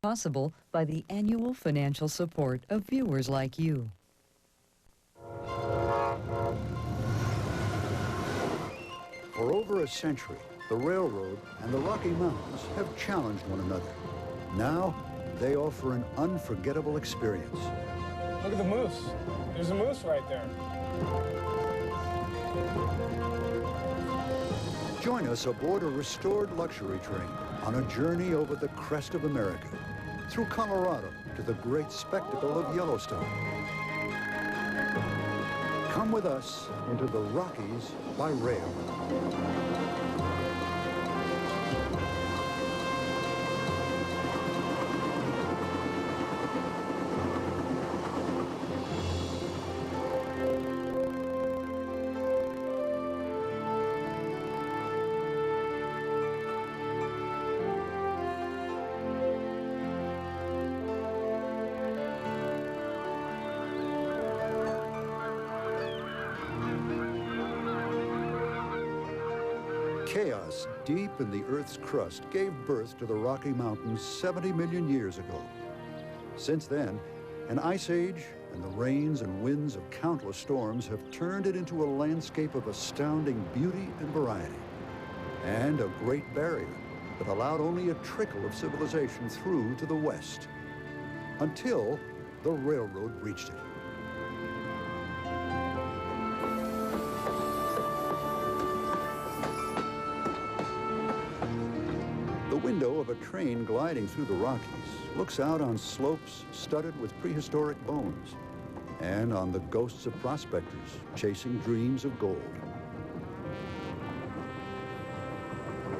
Possible by the annual financial support of viewers like you. For over a century, the railroad and the Rocky Mountains have challenged one another. Now, they offer an unforgettable experience. Look at the moose. There's a moose right there. Join us aboard a restored luxury train on a journey over the crest of America, through Colorado to the great spectacle of Yellowstone. Come with us into the Rockies by rail. Chaos deep in the Earth's crust gave birth to the Rocky Mountains 70 million years ago. Since then, an ice age and the rains and winds of countless storms have turned it into a landscape of astounding beauty and variety, and a great barrier that allowed only a trickle of civilization through to the west, until the railroad reached it. The window of a train gliding through the Rockies looks out on slopes studded with prehistoric bones and on the ghosts of prospectors chasing dreams of gold.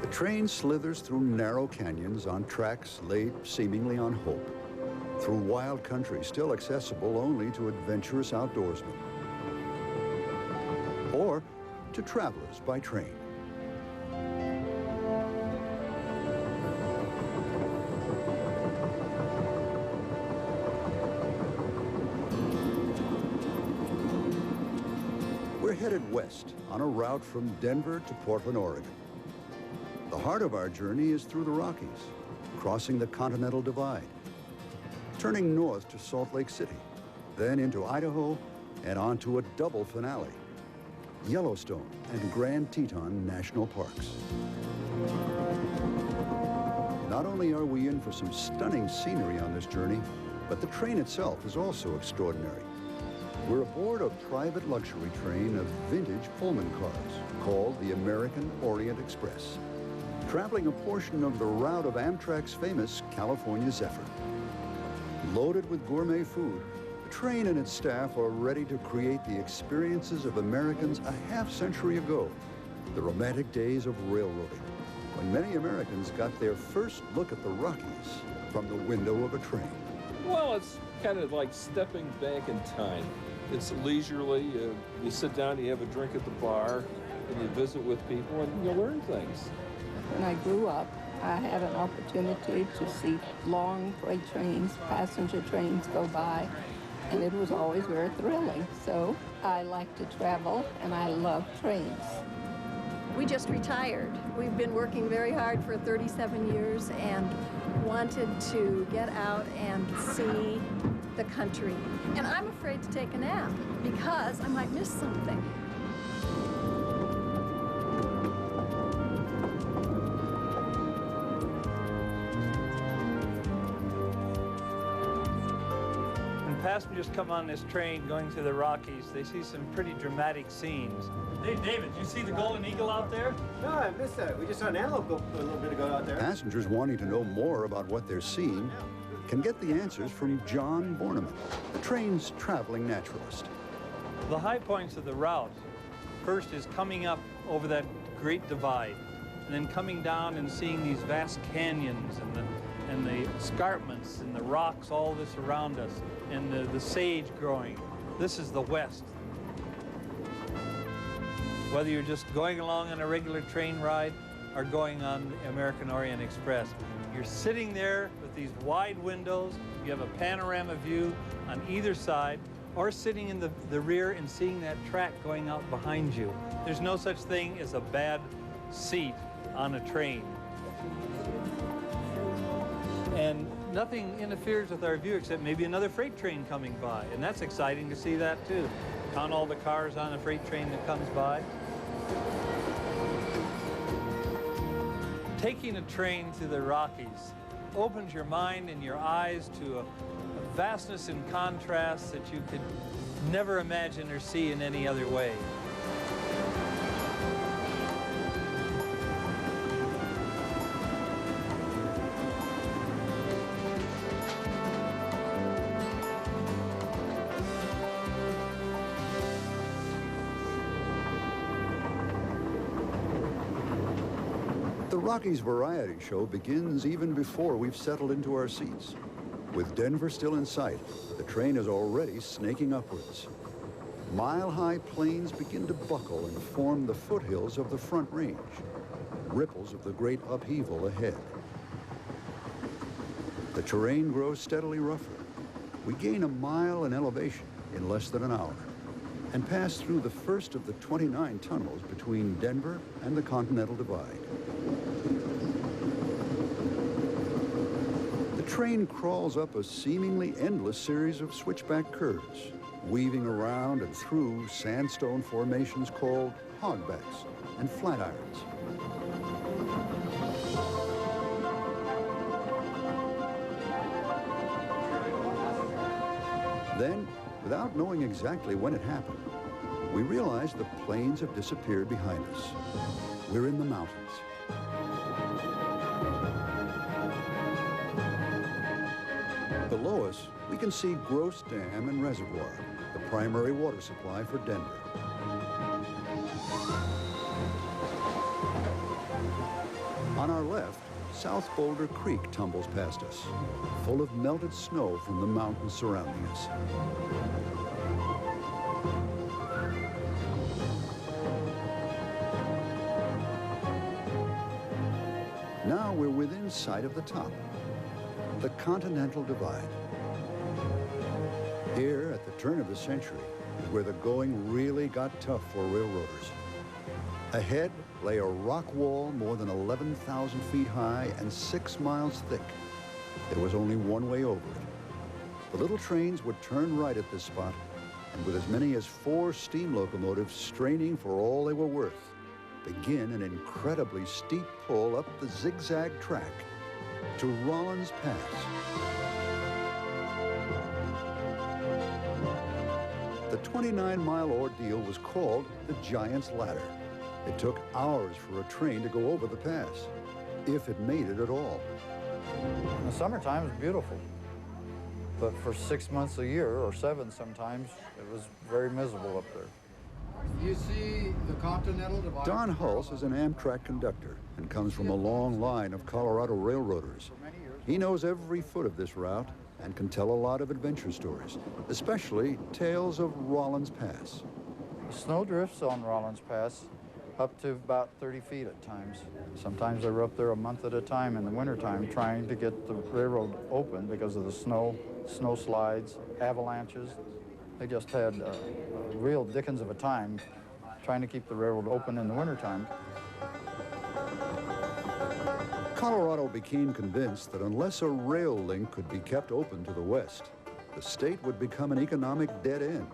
The train slithers through narrow canyons on tracks laid seemingly on hope, through wild country still accessible only to adventurous outdoorsmen, or to travelers by train. We're headed west on a route from Denver to Portland, Oregon. The heart of our journey is through the Rockies, crossing the Continental Divide, turning north to Salt Lake City, then into Idaho, and on to a double finale, Yellowstone and Grand Teton National Parks. Not only are we in for some stunning scenery on this journey, but the train itself is also extraordinary. We're aboard a private luxury train of vintage Pullman cars called the American Orient Express, traveling a portion of the route of Amtrak's famous California Zephyr. Loaded with gourmet food, the train and its staff are ready to create the experiences of Americans a half-century ago, the romantic days of railroading, when many Americans got their first look at the Rockies from the window of a train. Well, it's kind of like stepping back in time. It's leisurely. You sit down, you have a drink at the bar, and you visit with people, and you learn things. When I grew up, I had an opportunity to see long freight trains, passenger trains go by, and it was always very thrilling. So I like to travel, and I love trains. We just retired. We've been working very hard for 37 years and wanted to get out and see the country. And I'm afraid to take a nap because I might miss something. When passengers come on this train going through the Rockies, they see some pretty dramatic scenes. Hey, David, you see the golden eagle out there? No, I missed that. We just saw an antelope go a little bit ago out there. Passengers wanting to know more about what they're seeing can get the answers from John Borneman, the train's traveling naturalist. The high points of the route, first is coming up over that great divide, and then coming down and seeing these vast canyons and the escarpments and the rocks, all this around us, and the sage growing. This is the west. Whether you're just going along on a regular train ride or going on the American Orient Express, you're sitting there with these wide windows, you have a panorama view on either side, or sitting in the rear and seeing that track going out behind you. There's no such thing as a bad seat on a train. And nothing interferes with our view except maybe another freight train coming by, and that's exciting to see that too. Count all the cars on a freight train that comes by. Taking a train to the Rockies opens your mind and your eyes to a vastness and contrast that you could never imagine or see in any other way. The Rockies Variety Show begins even before we've settled into our seats. With Denver still in sight, the train is already snaking upwards. Mile-high plains begin to buckle and form the foothills of the Front Range, ripples of the great upheaval ahead. The terrain grows steadily rougher. We gain a mile in elevation in less than an hour and pass through the first of the 29 tunnels between Denver and the Continental Divide. The train crawls up a seemingly endless series of switchback curves, weaving around and through sandstone formations called hogbacks and flatirons. Then, without knowing exactly when it happened, we realize the plains have disappeared behind us. We're in the mountains. Below us, we can see Gross Dam and Reservoir, the primary water supply for Denver. On our left, South Boulder Creek tumbles past us, full of melted snow from the mountains surrounding us. Now we're within sight of the top, the Continental Divide. Here, at the turn of the century, is where the going really got tough for railroaders. Ahead lay a rock wall more than 11,000 feet high and 6 miles thick. There was only one way over it. The little trains would turn right at this spot, and with as many as 4 steam locomotives straining for all they were worth, begin an incredibly steep pull up the zigzag track to Rollins Pass. The 29-mile ordeal was called the Giant's Ladder. It took hours for a train to go over the pass, if it made it at all. In the summertime, it's beautiful. But for 6 months a year, or 7 sometimes, it was very miserable up there. You see the Continental Divide. Don Hulse is an Amtrak conductor and comes from a long line of Colorado railroaders. He knows every foot of this route and can tell a lot of adventure stories, especially tales of Rollins Pass. The snow drifts on Rollins Pass up to about 30 feet at times. Sometimes they were up there a month at a time in the wintertime trying to get the railroad open because of the snow slides, avalanches. They just had a real dickens of a time trying to keep the railroad open in the wintertime. Colorado became convinced that unless a rail link could be kept open to the west, the state would become an economic dead end.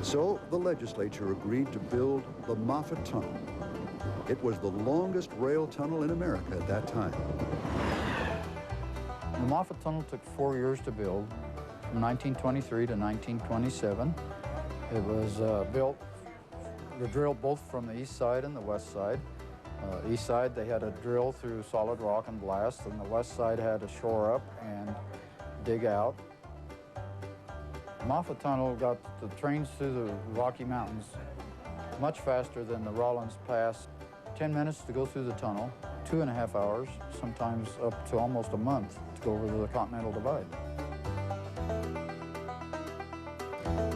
So the legislature agreed to build the Moffett Tunnel. It was the longest rail tunnel in America at that time. The Moffett Tunnel took 4 years to build, from 1923 to 1927. It was built, the drill both from the east side and the west side. East side, they had a drill through solid rock and blast, and the west side had a shore up and dig out. Moffett Tunnel got the trains through the Rocky Mountains much faster than the Rollins Pass. 10 minutes to go through the tunnel, 2.5 hours, sometimes up to almost a month to go over the Continental Divide.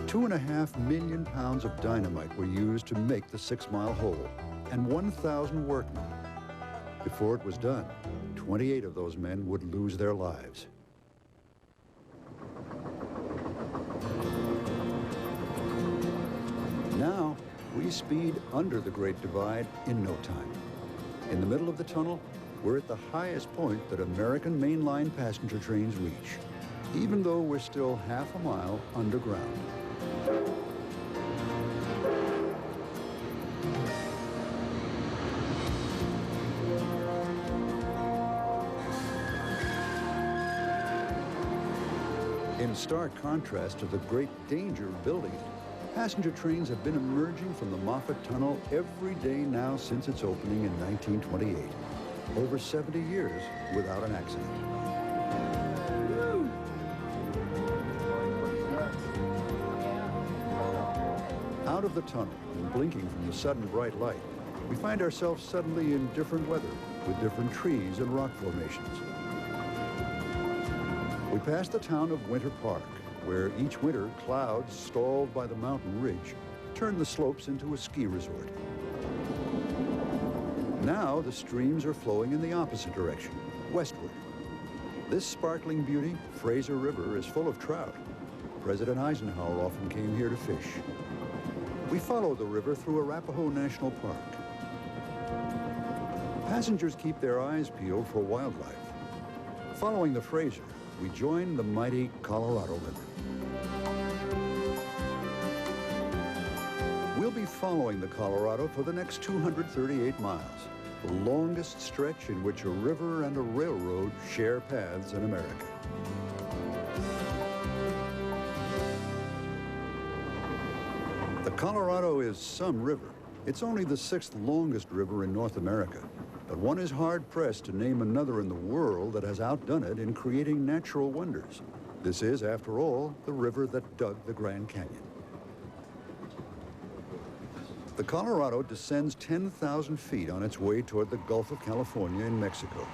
2.5 million pounds of dynamite were used to make the 6-mile hole, and 1,000 workmen. Before it was done, 28 of those men would lose their lives. Now, we speed under the Great Divide in no time. In the middle of the tunnel, we're at the highest point that American mainline passenger trains reach, even though we're still half a mile underground. In stark contrast to the great danger of building it, passenger trains have been emerging from the Moffat Tunnel every day now since its opening in 1928. Over 70 years without an accident. Out of the tunnel and blinking from the sudden bright light, we find ourselves suddenly in different weather with different trees and rock formations. We pass the town of Winter Park, where each winter clouds stalled by the mountain ridge turn the slopes into a ski resort. Now the streams are flowing in the opposite direction, westward. This sparkling beauty, Fraser River, is full of trout. President Eisenhower often came here to fish. We follow the river through Arapahoe National Park. Passengers keep their eyes peeled for wildlife. Following the Fraser, we join the mighty Colorado River. We'll be following the Colorado for the next 238 miles, the longest stretch in which a river and a railroad share paths in America. The Colorado is some river. It's only the 6th longest river in North America, but one is hard-pressed to name another in the world that has outdone it in creating natural wonders. This is, after all, the river that dug the Grand Canyon. The Colorado descends 10,000 feet on its way toward the Gulf of California in Mexico.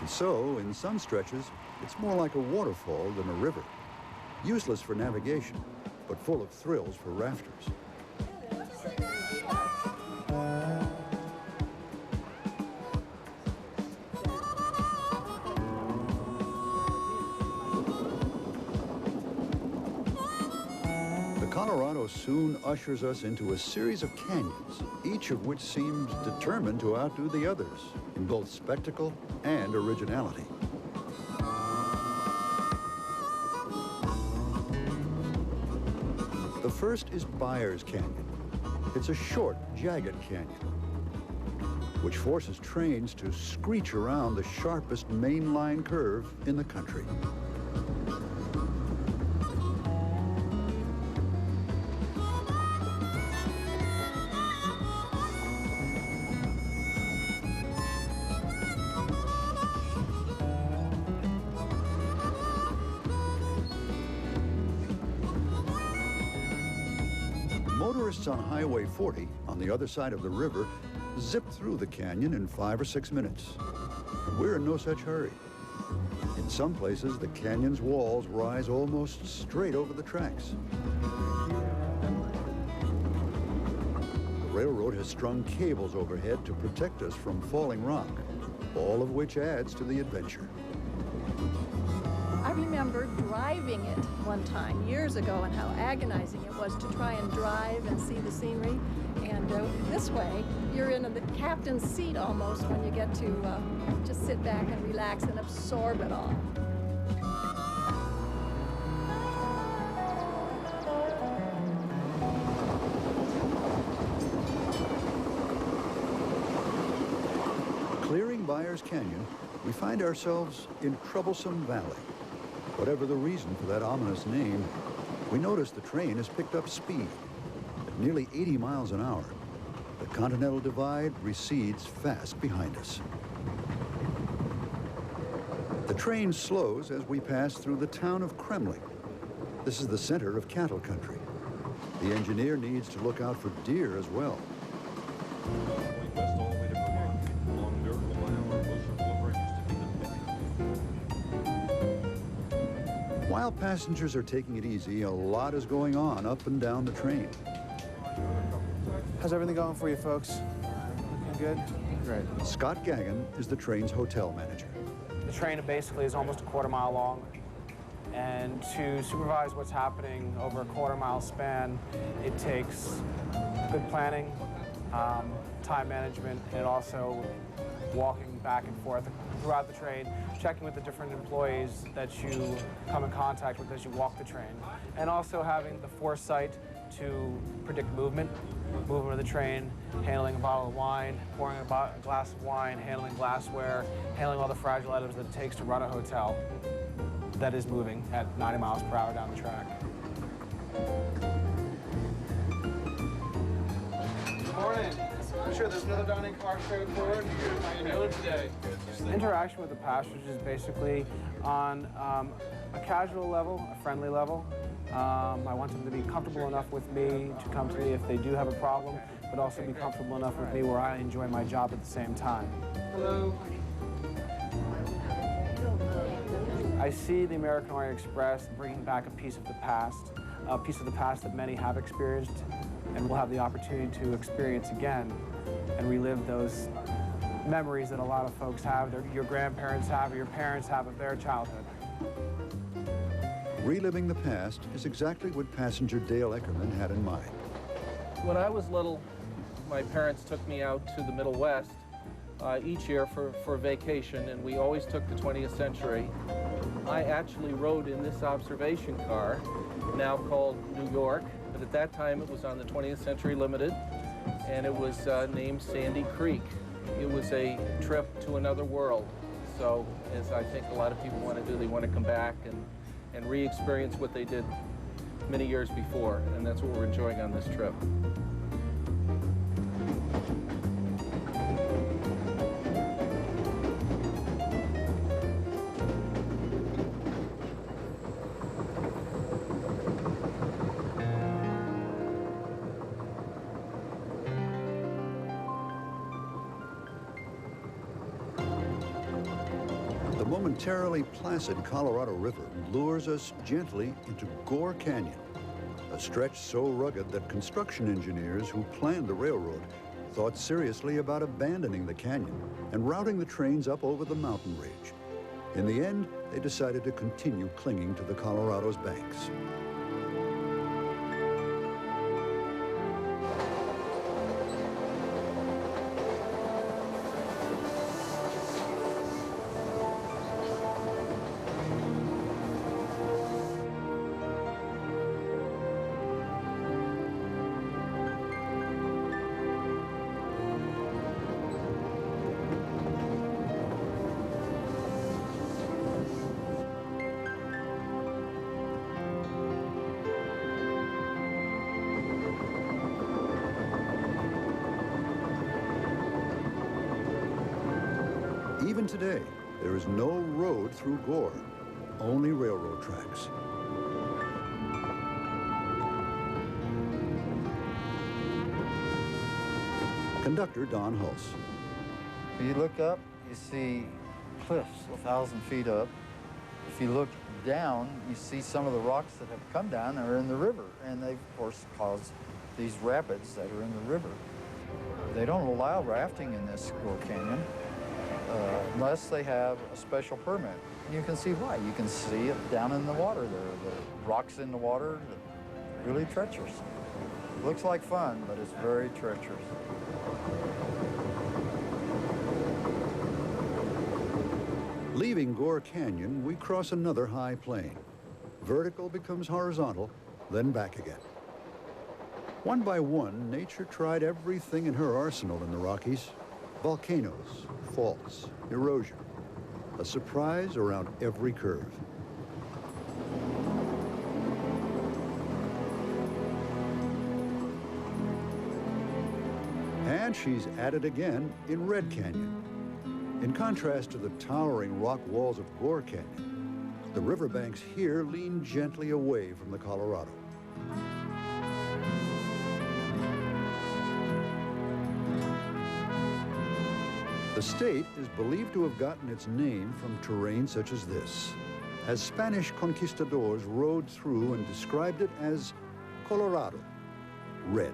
And so, in some stretches, it's more like a waterfall than a river. Useless for navigation, but full of thrills for rafters. Colorado soon ushers us into a series of canyons, each of which seems determined to outdo the others in both spectacle and originality. The first is Byers Canyon. It's a short, jagged canyon, which forces trains to screech around the sharpest mainline curve in the country. Motorists on Highway 40, on the other side of the river, zip through the canyon in 5 or 6 minutes. We're in no such hurry. In some places, the canyon's walls rise almost straight over the tracks. The railroad has strung cables overhead to protect us from falling rock, all of which adds to the adventure. I remember driving it one time years ago and how agonizing it was to try and drive and see the scenery. And this way, you're in the captain's seat almost when you get to just sit back and relax and absorb it all. Clearing Byers Canyon, we find ourselves in Troublesome Valley. Whatever the reason for that ominous name, we notice the train has picked up speed. At nearly 80 miles an hour, the Continental Divide recedes fast behind us. The train slows as we pass through the town of Kremling. This is the center of cattle country. The engineer needs to look out for deer as well. While passengers are taking it easy, a lot is going on up and down the train. How's everything going for you folks? Looking good? Great. Scott Gagnon is the train's hotel manager. The train basically is almost a quarter-mile long, and to supervise what's happening over a quarter-mile span, it takes good planning, time management, and also walking back and forth throughout the train, checking with the different employees that you come in contact with as you walk the train, and also having the foresight to predict movement of the train, handling a bottle of wine, pouring a glass of wine, handling glassware, handling all the fragile items that it takes to run a hotel that is moving at 90 miles per hour down the track. Good morning. I'm sure there's another dining car straight forward. How you doing today? Interaction with the passengers is basically on a casual level, a friendly level. I want them to be comfortable enough with me to come to me if they do have a problem, but also be comfortable enough with me where I enjoy my job at the same time. Hello. I see the American Orient Express bringing back a piece of the past that many have experienced and will have the opportunity to experience again and relive those memories that a lot of folks have, your grandparents have, or your parents have of their childhood. Reliving the past is exactly what passenger Dale Eckerman had in mind. When I was little, my parents took me out to the Middle West each year for vacation, and we always took the 20th century. I actually rode in this observation car, now called New York, but at that time it was on the 20th Century Limited, and it was named Sandy Creek. It was a trip to another world. So, as I think a lot of people want to do, they want to come back and re-experience what they did many years before, and that's what we're enjoying on this trip. The momentarily placid Colorado River lures us gently into Gore Canyon, a stretch so rugged that construction engineers who planned the railroad thought seriously about abandoning the canyon and routing the trains up over the mountain range. In the end, they decided to continue clinging to the Colorado's banks. Even today, there is no road through Gore, only railroad tracks. Conductor Don Hulse. If you look up, you see cliffs 1,000 feet up. If you look down, you see some of the rocks that have come down are in the river, and they, of course, caused these rapids that are in the river. They don't allow rafting in this Gore Canyon unless they have a special permit. And you can see why. You can see it down in the water there. The rocks in the water, really treacherous. Looks like fun, but it's very treacherous. Leaving Gore Canyon, we cross another high plain. Vertical becomes horizontal, then back again. One by one, nature tried everything in her arsenal in the Rockies. Volcanoes, faults, erosion. A surprise around every curve. And she's at it again in Red Canyon. In contrast to the towering rock walls of Gore Canyon, the riverbanks here lean gently away from the Colorado. The state is believed to have gotten its name from terrain such as this, as Spanish conquistadors rode through and described it as Colorado, red.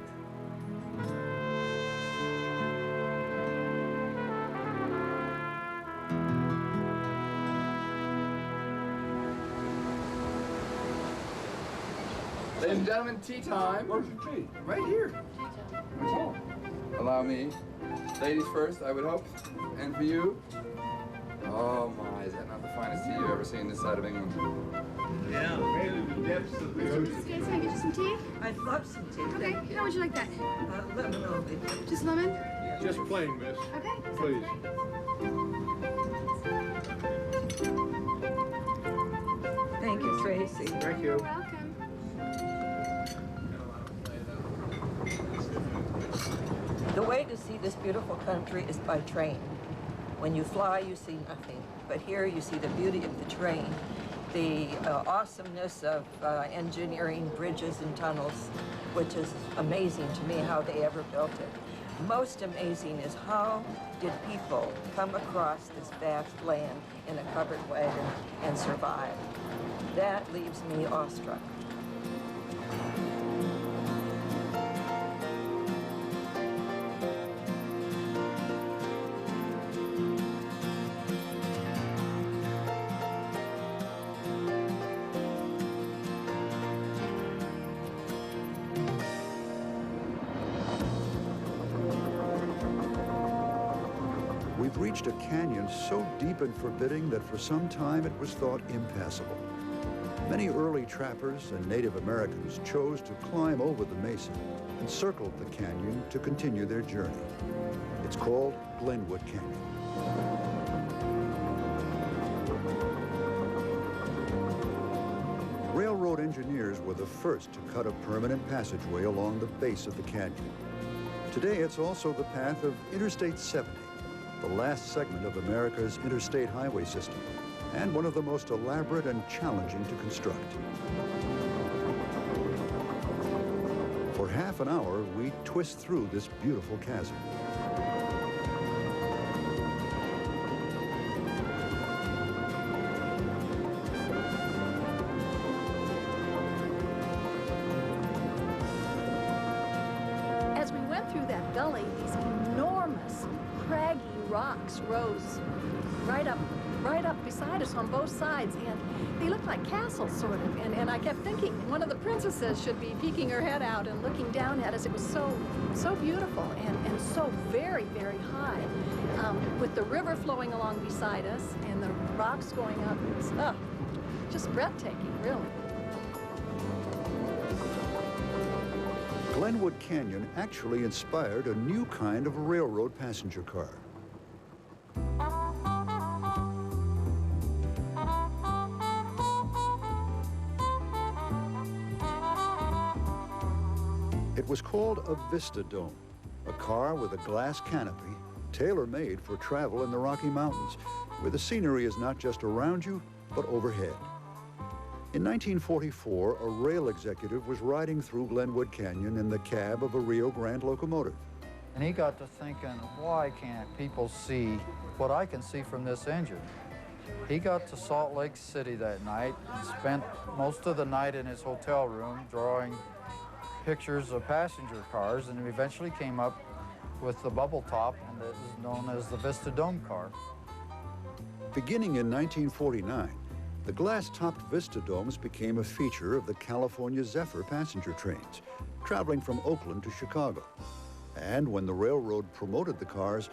Ladies and gentlemen, tea time. Where's your tea? Right here. Oh. Allow me. Ladies first, I would hope. And for you, Oh my, is that not the finest tea you've ever seen this side of England? Yeah. Excuse me, can I get you some tea? I'd love some tea. Okay, how would you like that? Lemon only. Just lemon? Just plain, miss. Okay. Please. Thank you, Tracy. Thank you. You're welcome. The way to see this beautiful country is by train. When you fly, you see nothing. But here you see the beauty of the train, the awesomeness of engineering bridges and tunnels, which is amazing to me how they ever built it. Most amazing is how did people come across this vast land in a covered wagon and survive. That leaves me awestruck. We've reached a canyon so deep and forbidding that for some time it was thought impassable. Many early trappers and Native Americans chose to climb over the mesa and circled the canyon to continue their journey. It's called Glenwood Canyon. Railroad engineers were the first to cut a permanent passageway along the base of the canyon. Today, it's also the path of Interstate 70, the last segment of America's interstate highway system, and one of the most elaborate and challenging to construct. For half an hour, we twist through this beautiful chasm. As we went through that gully, these enormous, craggy rocks rose right up beside us on both sides, and they looked like castles, sort of. And I kept thinking one of the princesses should be peeking her head out and looking down at us. It was so beautiful and so very, very high, with the river flowing along beside us and the rocks going up. It was just breathtaking, really. Glenwood Canyon actually inspired a new kind of railroad passenger car. It was called a Vista Dome, a car with a glass canopy, tailor-made for travel in the Rocky Mountains, where the scenery is not just around you, but overhead. In 1944, a rail executive was riding through Glenwood Canyon in the cab of a Rio Grande locomotive. And he got to thinking, why can't people see what I can see from this engine? He got to Salt Lake City that night and spent most of the night in his hotel room drawing pictures of passenger cars, and eventually came up with the bubble top, and it is known as the Vista Dome car. Beginning in 1949, the glass-topped Vista Domes became a feature of the California Zephyr passenger trains, traveling from Oakland to Chicago. And when the railroad promoted the cars,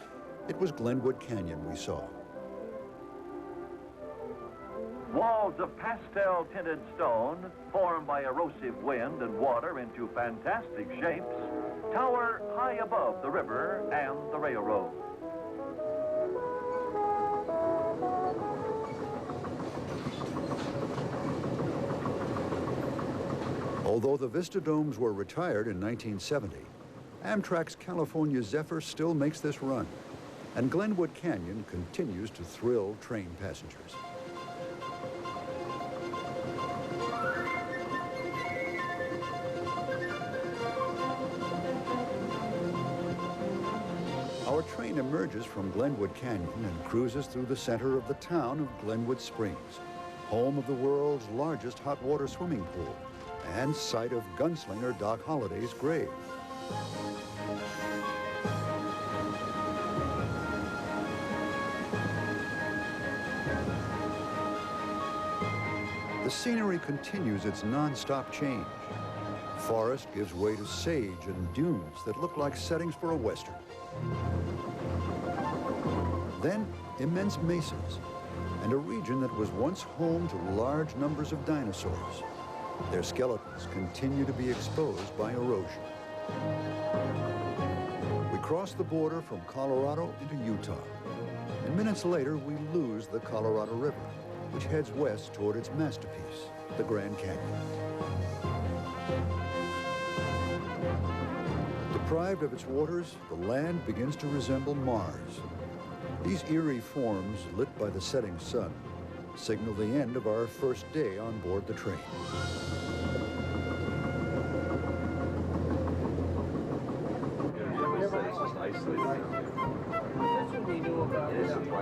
it was Glenwood Canyon we saw. Walls of pastel-tinted stone, formed by erosive wind and water into fantastic shapes, tower high above the river and the railroad. Although the Vista Domes were retired in 1970, Amtrak's California Zephyr still makes this run, and Glenwood Canyon continues to thrill train passengers. Our train emerges from Glenwood Canyon and cruises through the center of the town of Glenwood Springs, home of the world's largest hot water swimming pool and site of gunslinger Doc Holliday's grave. The scenery continues its non-stop change. Forest gives way to sage and dunes that look like settings for a Western. Then, immense mesas, and a region that was once home to large numbers of dinosaurs. Their skeletons continue to be exposed by erosion. We cross the border from Colorado into Utah, and minutes later we lose the Colorado River, which heads west toward its masterpiece, the Grand Canyon. Deprived of its waters, the land begins to resemble Mars. These eerie forms, lit by the setting sun, signal the end of our first day on board the train.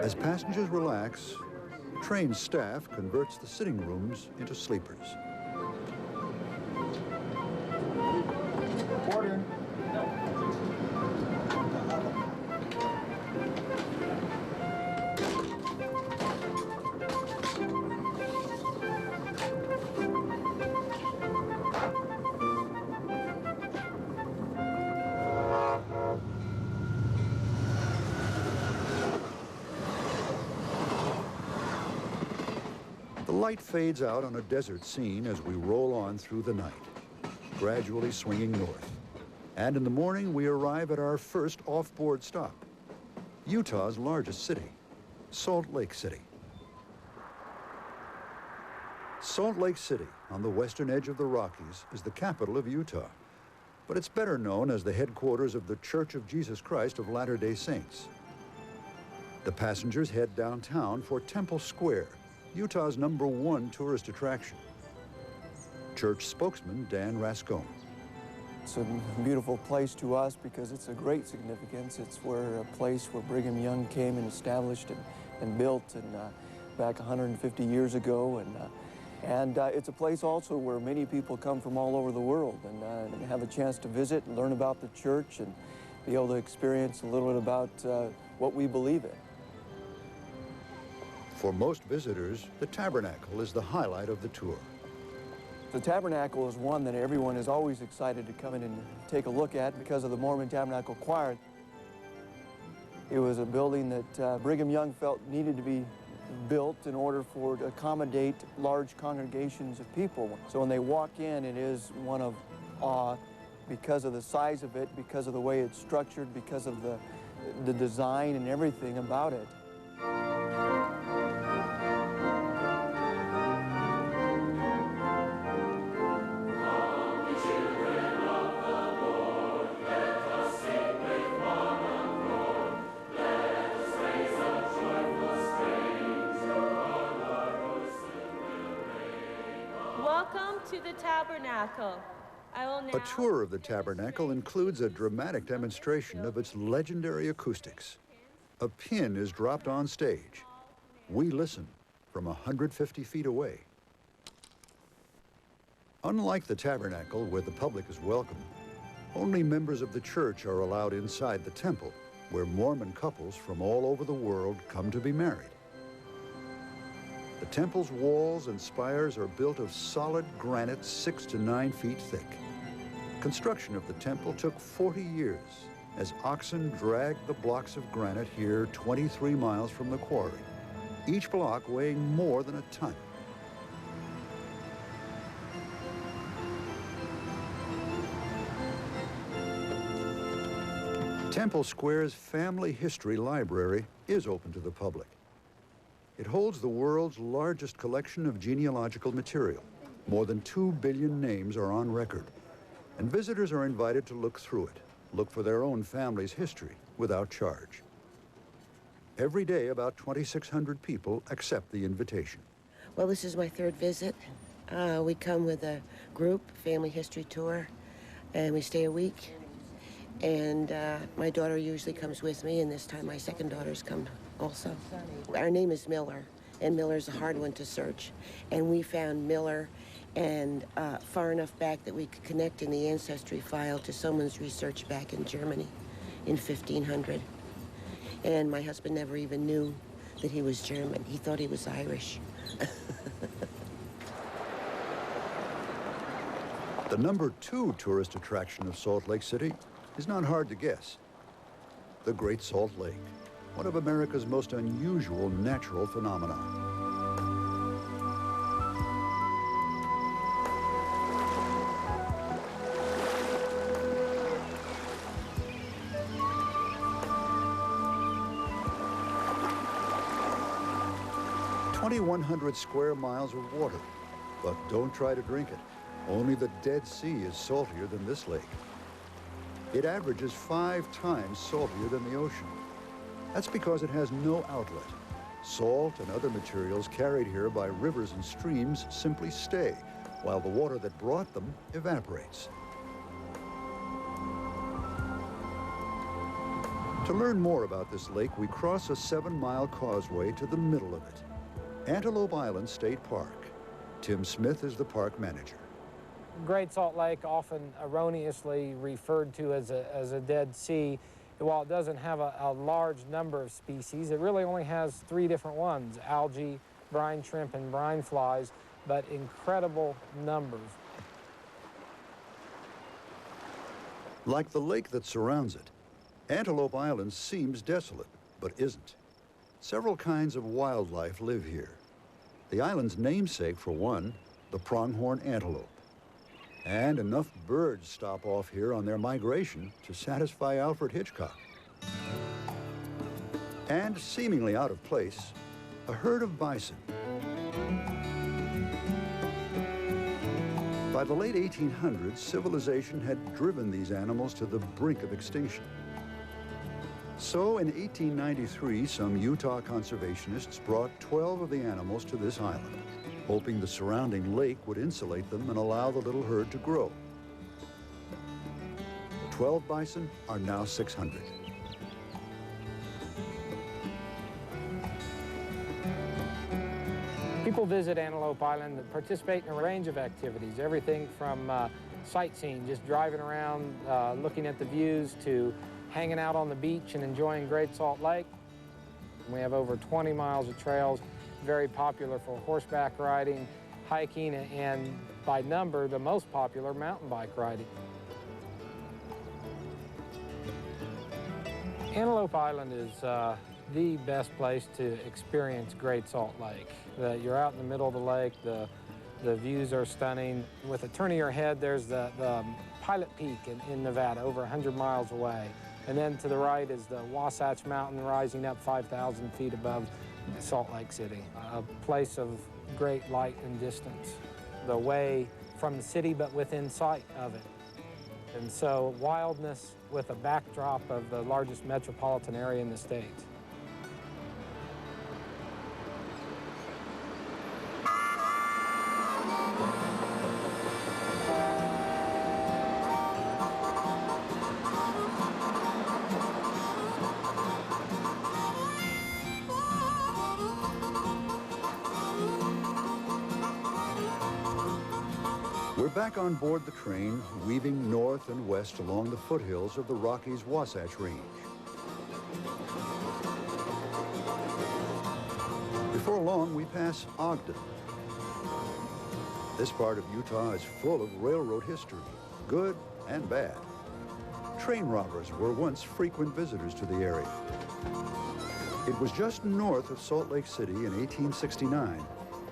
As passengers relax, train staff converts the sitting rooms into sleepers. The light fades out on a desert scene as we roll on through the night, gradually swinging north. And in the morning, we arrive at our first off-board stop, Utah's largest city, Salt Lake City. Salt Lake City, on the western edge of the Rockies, is the capital of Utah, but it's better known as the headquarters of the Church of Jesus Christ of Latter-day Saints. The passengers head downtown for Temple Square, Utah's #1 tourist attraction. Church spokesman Dan Rascone. It's a beautiful place to us because it's a great significance. It's a place where Brigham Young came and established and built back 150 years ago. And it's a place also where many people come from all over the world and have a chance to visit and learn about the church and be able to experience a little bit about what we believe in. For most visitors, the Tabernacle is the highlight of the tour. The Tabernacle is one that everyone is always excited to come in and take a look at because of the Mormon Tabernacle Choir. It was a building that Brigham Young felt needed to be built in order to accommodate large congregations of people. So when they walk in, it is one of awe because of the size of it, because of the way it's structured, because of the design and everything about it. Welcome to the Tabernacle. A tour of the Tabernacle includes a dramatic demonstration of its legendary acoustics. A pin is dropped on stage. We listen from 150 feet away. Unlike the Tabernacle, where the public is welcome, only members of the church are allowed inside the temple, where Mormon couples from all over the world come to be married. The temple's walls and spires are built of solid granite 6 to 9 feet thick. Construction of the temple took 40 years as oxen dragged the blocks of granite here 23 miles from the quarry, each block weighing more than a ton. Temple Square's Family History Library is open to the public. It holds the world's largest collection of genealogical material. More than 2 billion names are on record, and visitors are invited to look through it, look for their own family's history without charge. Every day, about 2,600 people accept the invitation. Well, this is my 3rd visit. We come with a group, family history tour, and we stay a week. And my daughter usually comes with me, and this time my 2nd daughter's come also. Our name is Miller, and Miller's a hard one to search. And we found Miller and far enough back that we could connect in the ancestry file to someone's research back in Germany in 1500. And my husband never even knew that he was German. He thought he was Irish. The #2 tourist attraction of Salt Lake City is not hard to guess. The Great Salt Lake, one of America's most unusual natural phenomena. 2,100 square miles of water, but don't try to drink it. Only the Dead Sea is saltier than this lake. It averages 5 times saltier than the ocean. That's because it has no outlet. Salt and other materials carried here by rivers and streams simply stay, while the water that brought them evaporates. To learn more about this lake, we cross a 7-mile causeway to the middle of it. Antelope Island State Park. Tim Smith is the park manager. Great Salt Lake, often erroneously referred to as a Dead Sea, while it doesn't have a large number of species, it really only has 3 different ones: algae, brine shrimp, and brine flies, but incredible numbers. Like the lake that surrounds it, Antelope Island seems desolate, but isn't. Several kinds of wildlife live here. The island's namesake, for one, the pronghorn antelope. And enough birds stop off here on their migration to satisfy Alfred Hitchcock. And seemingly out of place, a herd of bison. By the late 1800s, civilization had driven these animals to the brink of extinction. So in 1893, some Utah conservationists brought 12 of the animals to this island, hoping the surrounding lake would insulate them and allow the little herd to grow. The 12 bison are now 600. People visit Antelope Island and participate in a range of activities, everything from sightseeing, just driving around, looking at the views, to hanging out on the beach and enjoying Great Salt Lake. We have over 20 miles of trails, very popular for horseback riding, hiking, and by number, the most popular, mountain bike riding. Antelope Island is the best place to experience Great Salt Lake. You're out in the middle of the lake, the views are stunning. With a turn of your head, there's the Pilot Peak in Nevada, over 100 miles away. And then to the right is the Wasatch Mountain rising up 5,000 feet above Salt Lake City, a place of great light and distance, the way from the city but within sight of it. And so wildness with a backdrop of the largest metropolitan area in the state. We're back on board the train, weaving north and west along the foothills of the Rockies Wasatch Range. Before long, we pass Ogden. This part of Utah is full of railroad history, good and bad. Train robbers were once frequent visitors to the area. It was just north of Salt Lake City in 1869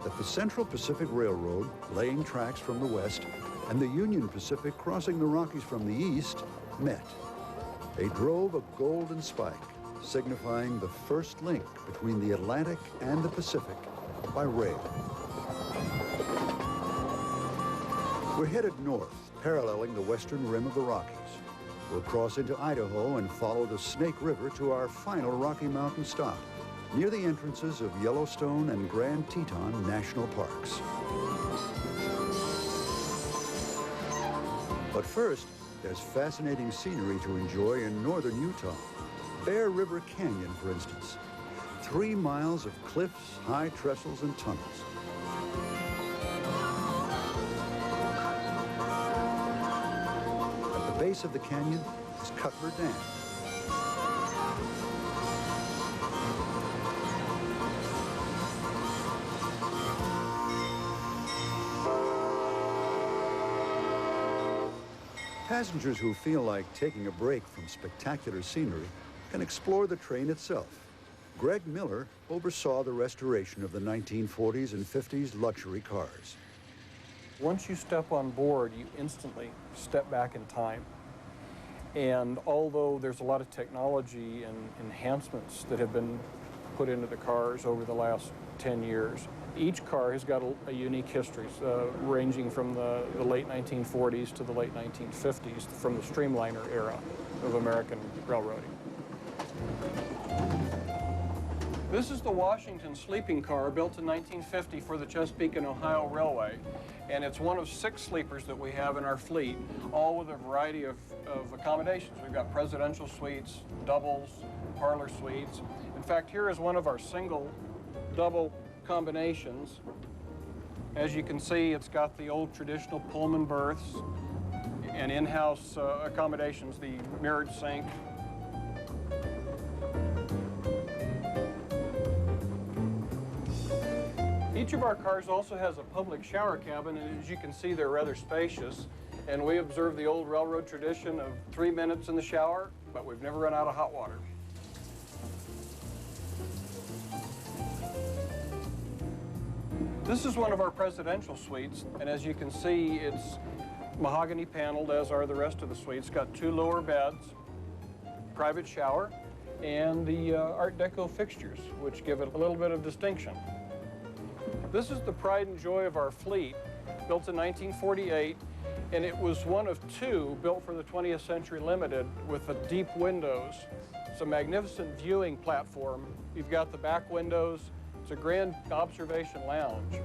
that the Central Pacific Railroad, laying tracks from the west, and the Union Pacific crossing the Rockies from the east, met. They drove a golden spike, signifying the first link between the Atlantic and the Pacific by rail. We're headed north, paralleling the western rim of the Rockies. We'll cross into Idaho and follow the Snake River to our final Rocky Mountain stop, near the entrances of Yellowstone and Grand Teton National Parks. But first, there's fascinating scenery to enjoy in northern Utah. Bear River Canyon, for instance. 3 miles of cliffs, high trestles, and tunnels. At the base of the canyon is Cutler Dam. Passengers who feel like taking a break from spectacular scenery can explore the train itself. Greg Miller oversaw the restoration of the 1940s and 50s luxury cars. Once you step on board, you instantly step back in time. And although there's a lot of technology and enhancements that have been put into the cars over the last 10 years. Each car has got a unique history, ranging from the late 1940s to the late 1950s, from the streamliner era of American railroading. This is the Washington sleeping car, built in 1950 for the Chesapeake and Ohio Railway. And it's one of 6 sleepers that we have in our fleet, all with a variety of accommodations. We've got presidential suites, doubles, parlor suites. In fact, here is one of our single double combinations. As you can see, it's got the old traditional Pullman berths and in-house accommodations, the mirrored sink. Each of our cars also has a public shower cabin, and as you can see, they're rather spacious. And we observe the old railroad tradition of 3 minutes in the shower, but we've never run out of hot water. This is one of our presidential suites, and as you can see, it's mahogany paneled, as are the rest of the suites. It's got 2 lower beds, private shower, and the Art Deco fixtures, which give it a little bit of distinction. This is the pride and joy of our fleet, built in 1948, and it was one of 2 built for the 20th Century Limited with the deep windows. It's a magnificent viewing platform. You've got the back windows. It's a grand observation lounge.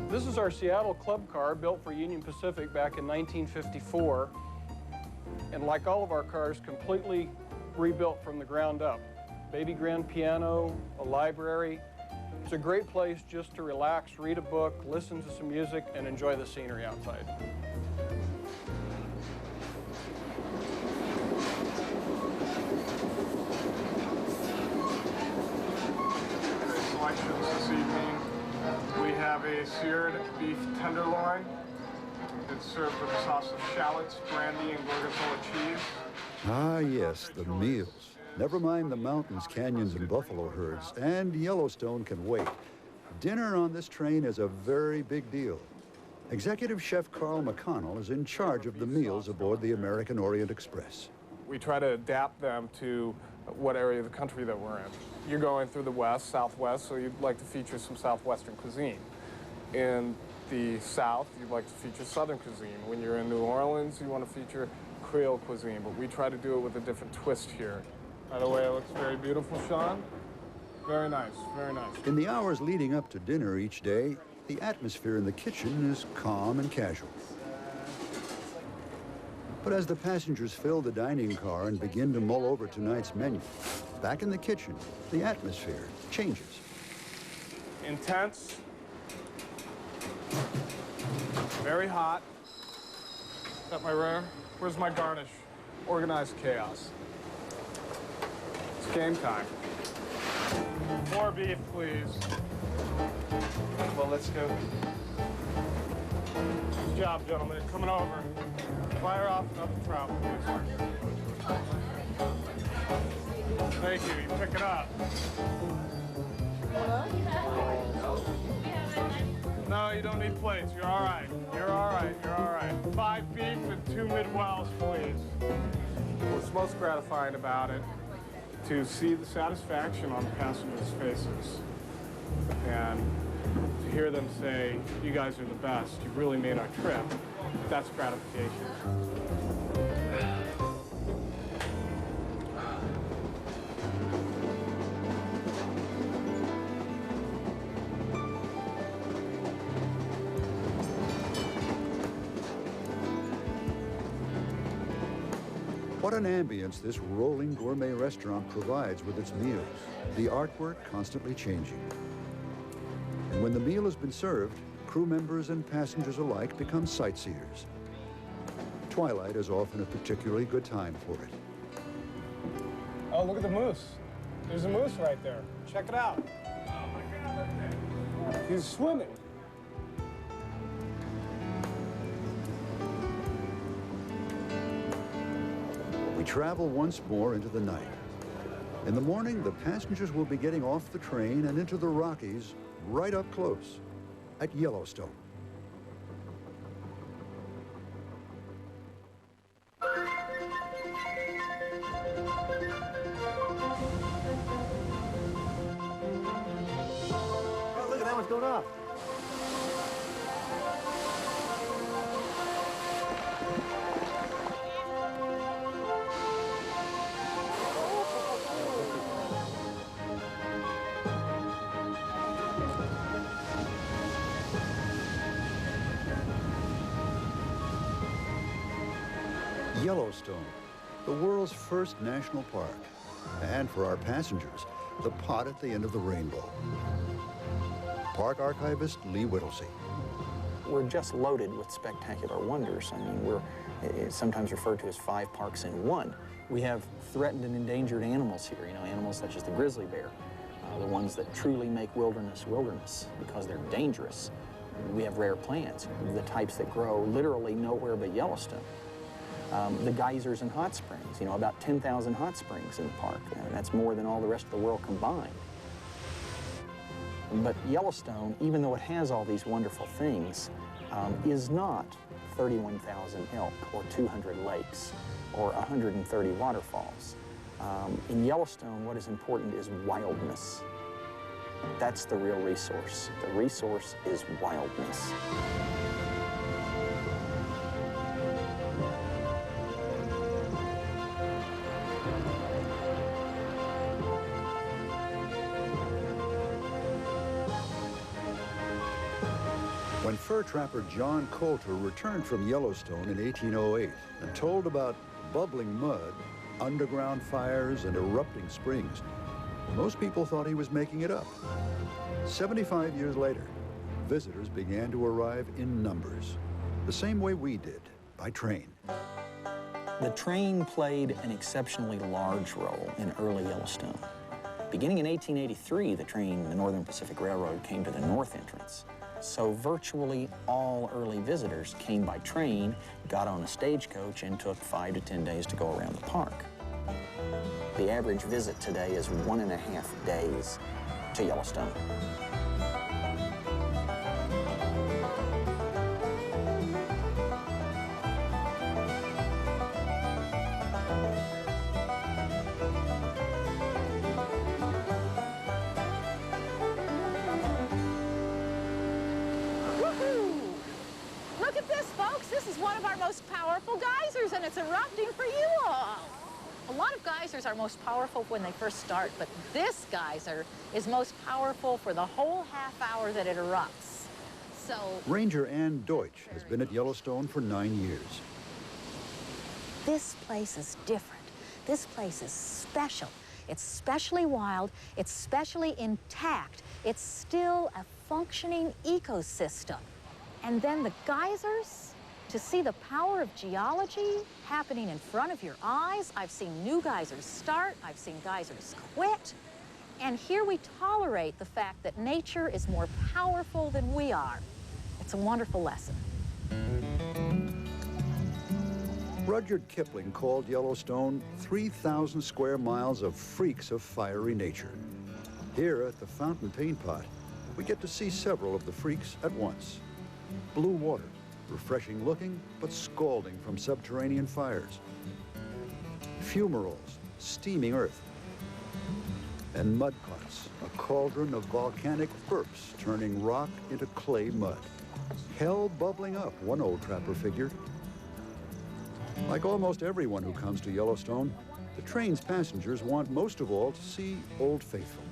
This is our Seattle Club car, built for Union Pacific back in 1954, and like all of our cars, completely rebuilt from the ground up. Baby grand piano, a library. It's a great place just to relax, read a book, listen to some music, and enjoy the scenery outside. Selections this evening. We have a seared beef tenderloin. It's served with a sauce of shallots, brandy, and gorgonzola cheese. Ah, yes, the meals. Never mind the mountains, canyons, and buffalo herds, and Yellowstone can wait. Dinner on this train is a very big deal. Executive Chef Carl McConnell is in charge of the meals aboard the American Orient Express. We try to adapt them to what area of the country that we're in. You're going through the west, southwest, so you'd like to feature some southwestern cuisine. In the south, you'd like to feature southern cuisine. When you're in New Orleans, you want to feature Creole cuisine, but we try to do it with a different twist here. By the way, it looks very beautiful, Sean. Very nice, very nice. In the hours leading up to dinner each day, the atmosphere in the kitchen is calm and casual. But as the passengers fill the dining car and begin to mull over tonight's menu, back in the kitchen, the atmosphere changes. Intense. Very hot. Is that my rare? Where's my garnish? Organized chaos. It's game time. More beef, please. Well, let's go. Good job, gentlemen. Coming over. Fire off another trout, please. Thank you. You pick it up. No, you don't need plates. You're all right. You're all right. You're all right. 5 beef and 2 mid-wells, please. What's most gratifying about it, to see the satisfaction on the passengers' faces and to hear them say, you guys are the best, you really made our trip, that's gratification. What an ambience this rolling gourmet restaurant provides with its meals, the artwork constantly changing. And when the meal has been served, crew members and passengers alike become sightseers. Twilight is often a particularly good time for it. Oh, look at the moose. There's a moose right there. Check it out. Oh my God, he's swimming. We travel once more into the night. In the morning, the passengers will be getting off the train and into the Rockies right up close at Yellowstone. going off? Yellowstone, the world's first national park. And for our passengers, the pot at the end of the rainbow. Park archivist Lee Whittlesey. We're just loaded with spectacular wonders. I mean, it's sometimes referred to as 5 parks in one. We have threatened and endangered animals here, you know, animals such as the grizzly bear, the ones that truly make wilderness because they're dangerous. We have rare plants, the types that grow literally nowhere but Yellowstone. The geysers and hot springs, you know, about 10,000 hot springs in the park. That's more than all the rest of the world combined. But Yellowstone, even though it has all these wonderful things, is not 31,000 elk or 200 lakes or 130 waterfalls. In Yellowstone, what is important is wildness. That's the real resource. The resource is wildness. When fur trapper John Coulter returned from Yellowstone in 1808 and told about bubbling mud, underground fires, and erupting springs, most people thought he was making it up. 75 years later, visitors began to arrive in numbers, the same way we did, by train. The train played an exceptionally large role in early Yellowstone. Beginning in 1883, the Northern Pacific Railroad came to the north entrance. So virtually all early visitors came by train, got on a stagecoach, and took 5 to 10 days to go around the park. The average visit today is 1.5 days to Yellowstone. And it's erupting for you all. A lot of geysers are most powerful when they first start, but this geyser is most powerful for the whole half hour that it erupts. So Ranger Ann Deutsch has been at Yellowstone for 9 years. this place is different. This place is special. It's specially wild. It's specially intact. It's still a functioning ecosystem. And then the geysers, to see the power of geology happening in front of your eyes. I've seen new geysers start. I've seen geysers quit. And here we tolerate the fact that nature is more powerful than we are. It's a wonderful lesson. Rudyard Kipling called Yellowstone 3,000 square miles of freaks of fiery nature. Here at the Fountain Paint Pot, we get to see several of the freaks at once. Blue water, refreshing looking, but scalding from subterranean fires. Fumaroles, steaming earth. And mud pots, a cauldron of volcanic burps turning rock into clay mud. Hell bubbling up, one old trapper figured. Like almost everyone who comes to Yellowstone, the train's passengers want most of all to see Old Faithful.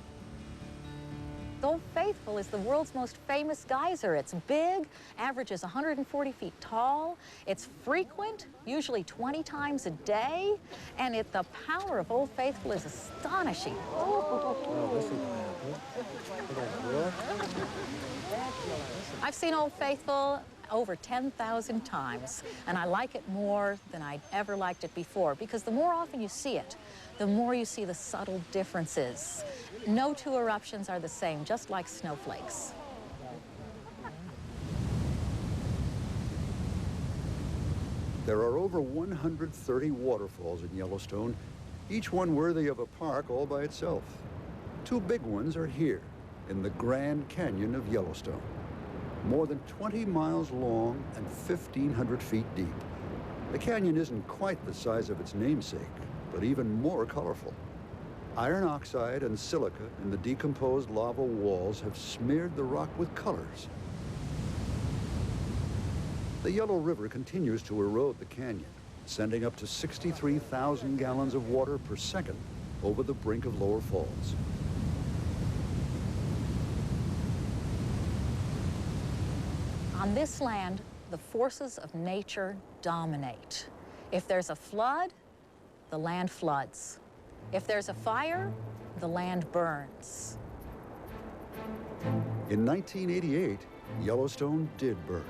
Old Faithful is the world's most famous geyser. It's big, averages 140 feet tall. It's frequent, usually 20 times a day. And the power of Old Faithful is astonishing. I've seen Old Faithful over 10,000 times, and I like it more than I'd ever liked it before, because the more often you see it, the more you see the subtle differences. No two eruptions are the same, just like snowflakes. There are over 130 waterfalls in Yellowstone, each one worthy of a park all by itself. Two big ones are here, in the Grand Canyon of Yellowstone. More than 20 miles long and 1,500 feet deep. The canyon isn't quite the size of its namesake, but even more colorful. Iron oxide and silica in the decomposed lava walls have smeared the rock with colors. The Yellow River continues to erode the canyon, sending up to 63,000 gallons of water per second over the brink of Lower Falls. On this land, the forces of nature dominate. If there's a flood, the land floods. If there's a fire, the land burns. In 1988, Yellowstone did burn.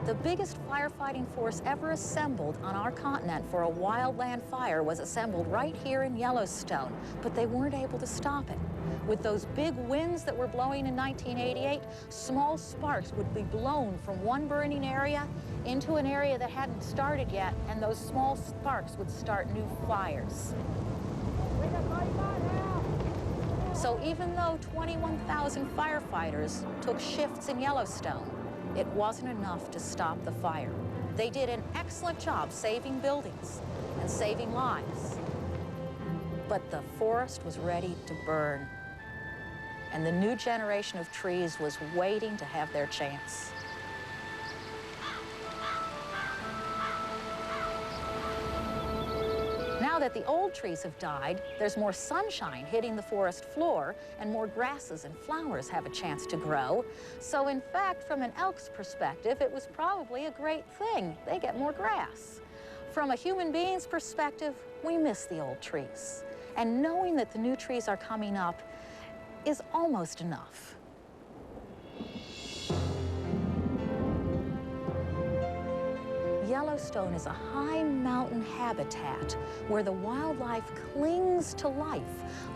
The biggest firefighting force ever assembled on our continent for a wildland fire was assembled right here in Yellowstone, but they weren't able to stop it. With those big winds that were blowing in 1988, small sparks would be blown from one burning area into an area that hadn't started yet, and those small sparks would start new fires. So even though 21,000 firefighters took shifts in Yellowstone, it wasn't enough to stop the fire. They did an excellent job saving buildings and saving lives. But the forest was ready to burn, and the new generation of trees was waiting to have their chance. Now that the old trees have died, there's more sunshine hitting the forest floor, and more grasses and flowers have a chance to grow. So in fact, from an elk's perspective, it was probably a great thing. They get more grass. From a human being's perspective, we miss the old trees. And knowing that the new trees are coming up is almost enough. Yellowstone is a high mountain habitat where the wildlife clings to life.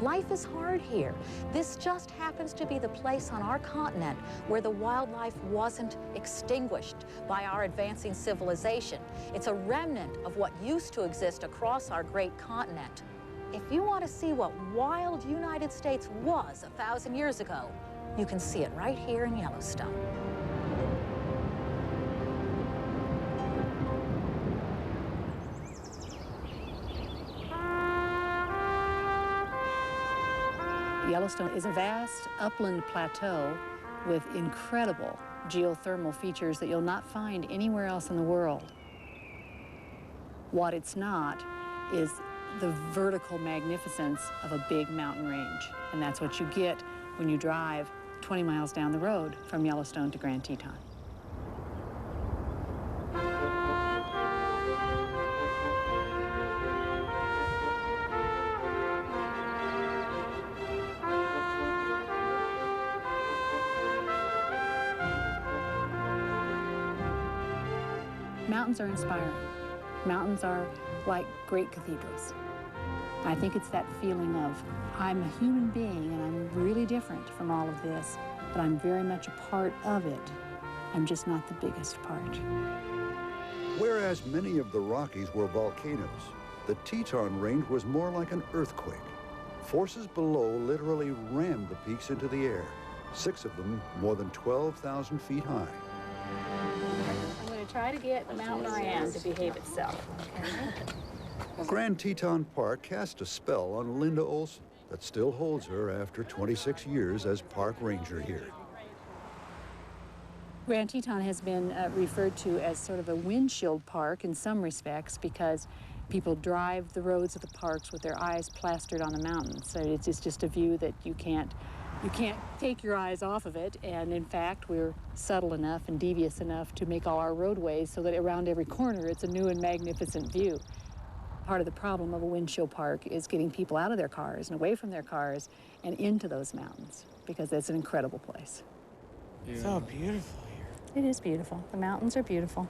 Life is hard here. This just happens to be the place on our continent where the wildlife wasn't extinguished by our advancing civilization. It's a remnant of what used to exist across our great continent. If you want to see what wild United States was 1,000 years ago, you can see it right here in Yellowstone. Yellowstone is a vast upland plateau with incredible geothermal features that you'll not find anywhere else in the world. What it's not is the vertical magnificence of a big mountain range. And that's what you get when you drive 20 miles down the road from Yellowstone to Grand Teton. Mountains are inspiring. Mountains are like great cathedrals. I think it's that feeling of, I'm a human being and I'm really different from all of this, but I'm very much a part of it. I'm just not the biggest part. Whereas many of the Rockies were volcanoes, the Teton Range was more like an earthquake. Forces below literally rammed the peaks into the air, 6 of them more than 12,000 feet high. I'm going to try to get Mount Moran to behave itself. Grand Teton Park cast a spell on Linda Olson that still holds her after 26 years as park ranger here. Grand Teton has been referred to as sort of a windshield park in some respects because people drive the roads of the parks with their eyes plastered on the mountains. So it's just a view that you can't take your eyes off of it, and in fact we're subtle enough and devious enough to make all our roadways so that around every corner it's a new and magnificent view. Part of the problem of a windshield park is getting people out of their cars and away from their cars and into those mountains, because it's an incredible place. Yeah. So beautiful here. It is beautiful. The mountains are beautiful.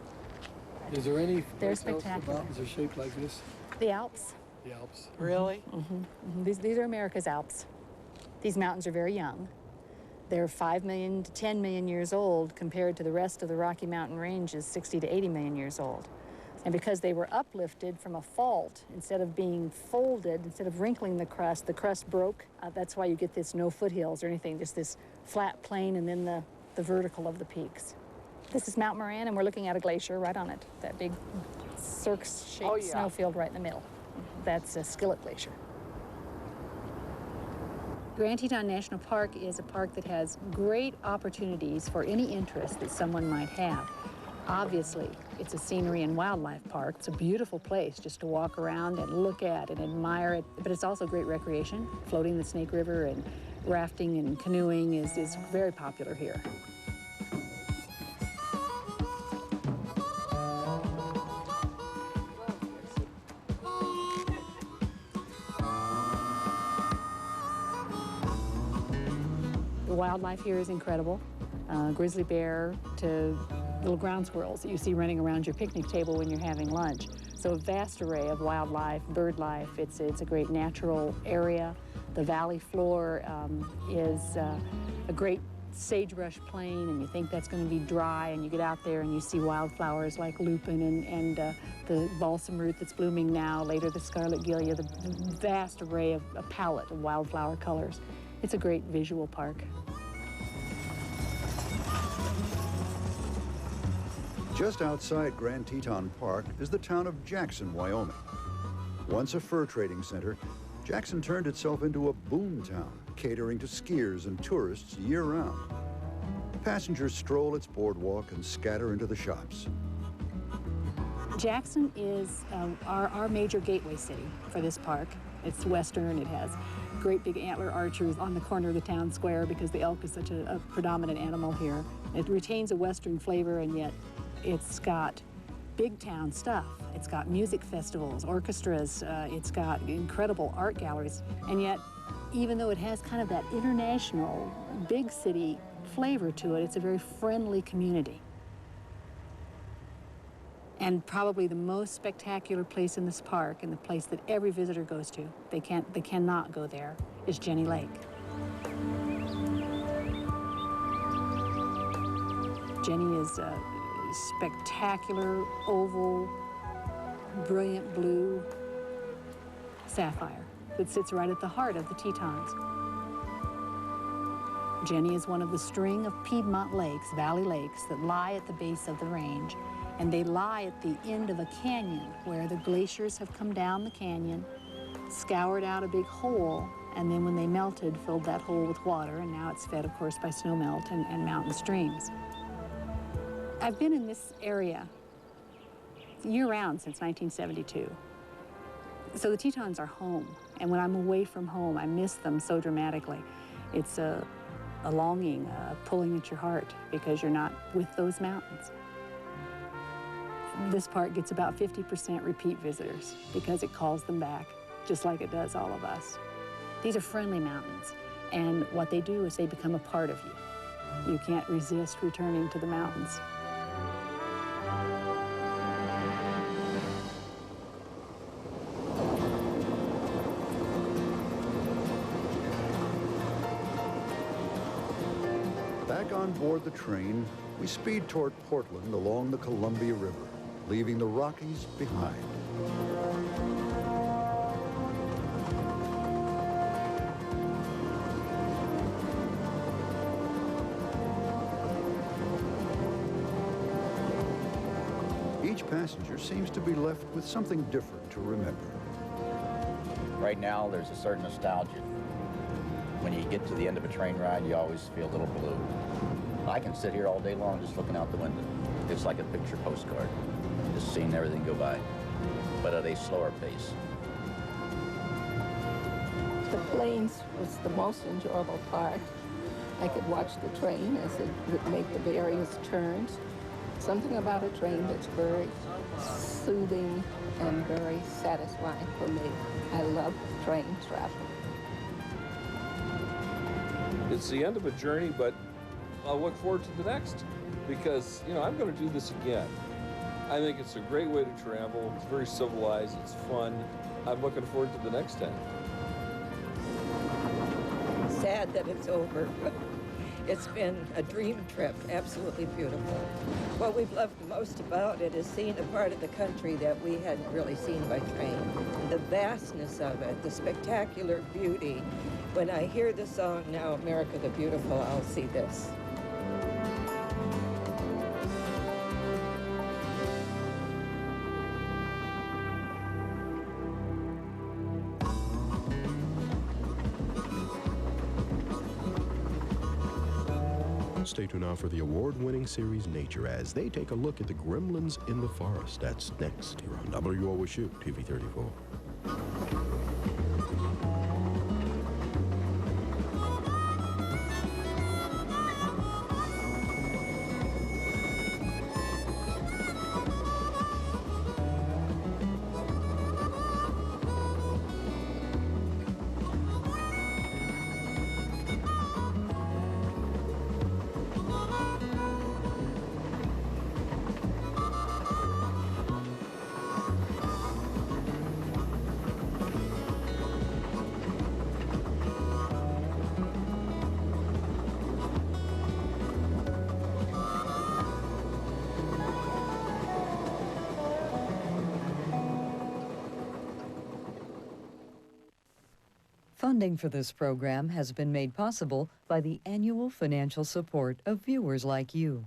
Is there any They're place else spectacular. the mountains are shaped like this? The Alps. The Alps. Really? Mm-hmm. Mm-hmm. These are America's Alps. These mountains are very young. They're 5 million to 10 million years old compared to the rest of the Rocky Mountain Range is 60 to 80 million years old. And because they were uplifted from a fault, instead of being folded, instead of wrinkling the crust broke. That's why you get this no foothills or anything, just this flat plain and then the vertical of the peaks. This is Mount Moran, and we're looking at a glacier right on it, that big cirque-shaped snowfield right in the middle. That's Skillet Glacier. Grand Teton National Park is a park that has great opportunities for any interest that someone might have. Obviously, it's a scenery and wildlife park. It's a beautiful place just to walk around and look at and admire it, but it's also great recreation. Floating the Snake River and rafting and canoeing is very popular here. The wildlife here is incredible. Grizzly bear to little ground squirrels that you see running around your picnic table when you're having lunch. So a vast array of wildlife, bird life. It's a great natural area. The valley floor is a great sagebrush plain, and you think that's going to be dry, and you get out there and you see wildflowers like lupin and the balsam root that's blooming now, later the scarlet gilia, the vast array of a palette of wildflower colors. It's a great visual park. Just outside Grand Teton Park is the town of Jackson, Wyoming. Once a fur trading center, Jackson turned itself into a boom town, catering to skiers and tourists year-round. Passengers stroll its boardwalk and scatter into the shops. Jackson is our major gateway city for this park. It's western. It has great big antler archers on the corner of the town square because the elk is such a predominant animal here. It retains a western flavor, and yet it's got big town stuff. It's got music festivals, orchestras, it's got incredible art galleries, and yet even though it has kind of that international big city flavor to it, it's a very friendly community. And probably the most spectacular place in this park, and the place that every visitor goes to, they cannot go there, is Jenny Lake. Jenny is a spectacular, oval, brilliant blue sapphire that sits right at the heart of the Tetons. Jenny is one of the string of Piedmont lakes, valley lakes, that lie at the base of the range, and they lie at the end of a canyon where the glaciers have come down the canyon, scoured out a big hole, and then when they melted, filled that hole with water, and now it's fed, of course, by snowmelt and mountain streams. I've been in this area year-round since 1972. So the Tetons are home, and when I'm away from home, I miss them so dramatically. It's a longing, pulling at your heart because you're not with those mountains. This park gets about 50% repeat visitors because it calls them back, just like it does all of us. These are friendly mountains, and what they do is they become a part of you. You can't resist returning to the mountains. Back on board the train, we speed toward Portland along the Columbia River, leaving the Rockies behind. Each passenger seems to be left with something different to remember. Right now, there's a certain nostalgia. When you get to the end of a train ride, you always feel a little blue. I can sit here all day long just looking out the window. It's like a picture postcard, just seeing everything go by, but at a slower pace. The planes was the most enjoyable part. I could watch the train as it would make the various turns. Something about a train that's very soothing and very satisfying for me. I love train travel. It's the end of a journey, but I'll look forward to the next because, you know, I'm going to do this again. I think it's a great way to travel. It's very civilized. It's fun. I'm looking forward to the next time. Sad that it's over, but it's been a dream trip, absolutely beautiful. What we've loved most about it is seeing a part of the country that we hadn't really seen by train. The vastness of it, the spectacular beauty. When I hear the song, Now America the Beautiful, I'll see this. stay tuned now for the award-winning series Nature as they take a look at the gremlins in the forest. That's next here on WOSU TV 34. Funding for this program has been made possible by the annual financial support of viewers like you.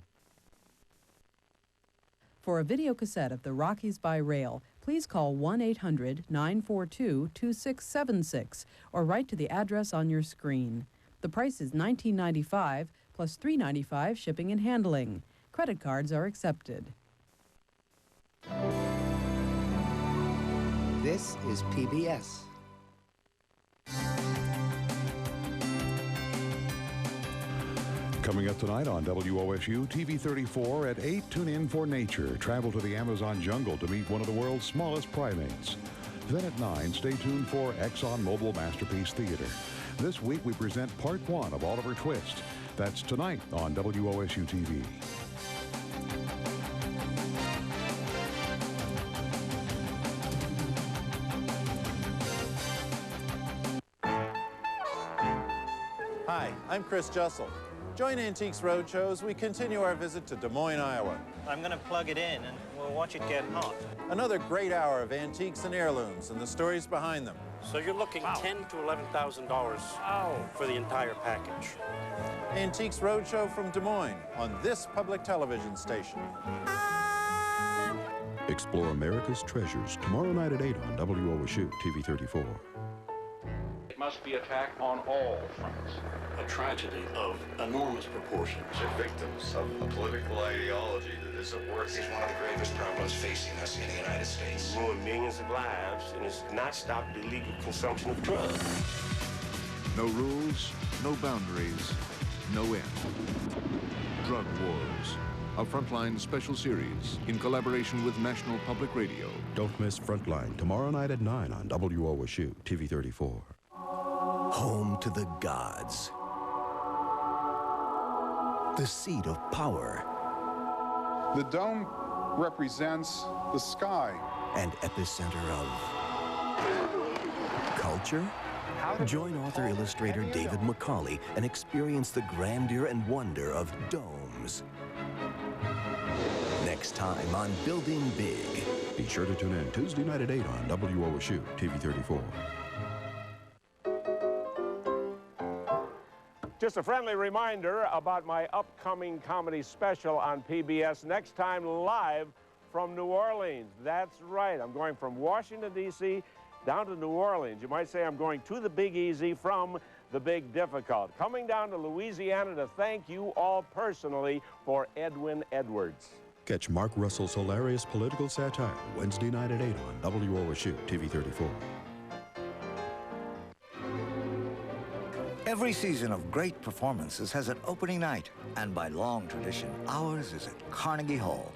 For a video cassette of the Rockies by rail, please call 1-800-942-2676 or write to the address on your screen. The price is $19.95 plus $3.95 shipping and handling. Credit cards are accepted. This is PBS. Coming up tonight on WOSU TV 34 at 8, tune in for Nature. Travel to the Amazon jungle to meet one of the world's smallest primates. Then at 9, stay tuned for ExxonMobil Masterpiece Theater. This week we present part 1 of Oliver Twist. That's tonight on WOSU TV. Hi, I'm Chris Jussel. Join Antiques Roadshow as we continue our visit to Des Moines, Iowa. I'm going to plug it in and we'll watch it get hot. Another great hour of antiques and heirlooms and the stories behind them. So you're looking $10,000 to $11,000 for the entire package. Antiques Roadshow from Des Moines on this public television station. Explore America's treasures tomorrow night at 8 on WOSU TV 34. It must be attacked on all fronts. A tragedy of enormous proportions. They're victims of a political ideology that isn't worth It's one of the gravest problems facing us in the United States. ruined millions of lives and has not stopped the illegal consumption of drugs. No rules, no boundaries, no end. Drug Wars, a Frontline special series in collaboration with National Public Radio. Don't miss Frontline tomorrow night at 9 on WOSU TV 34. Home to the gods. The seat of power. The dome represents the sky. And epicenter of culture? Join author-illustrator David Macaulay and experience the grandeur and wonder of domes. Next time on Building Big. Be sure to tune in Tuesday night at 8 on WOSU TV 34. Just a friendly reminder about my upcoming comedy special on PBS, next time live from New Orleans. That's right, I'm going from Washington, D.C. down to New Orleans. You might say I'm going to the Big Easy from the Big Difficult. Coming down to Louisiana to thank you all personally for Edwin Edwards. Catch Mark Russell's hilarious political satire Wednesday night at 8 on WOSU TV 34. Every season of great performances has an opening night, and by long tradition, ours is at Carnegie Hall.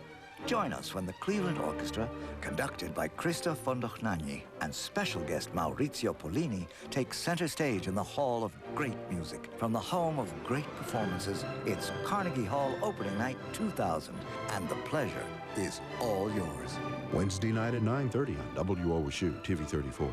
Join us when the Cleveland Orchestra, conducted by Krzysztof Fondohnany, and special guest Maurizio Pollini take center stage in the Hall of Great Music. From the home of great performances, it's Carnegie Hall Opening Night 2000, and the pleasure is all yours. Wednesday night at 9:30 on WOSU TV 34.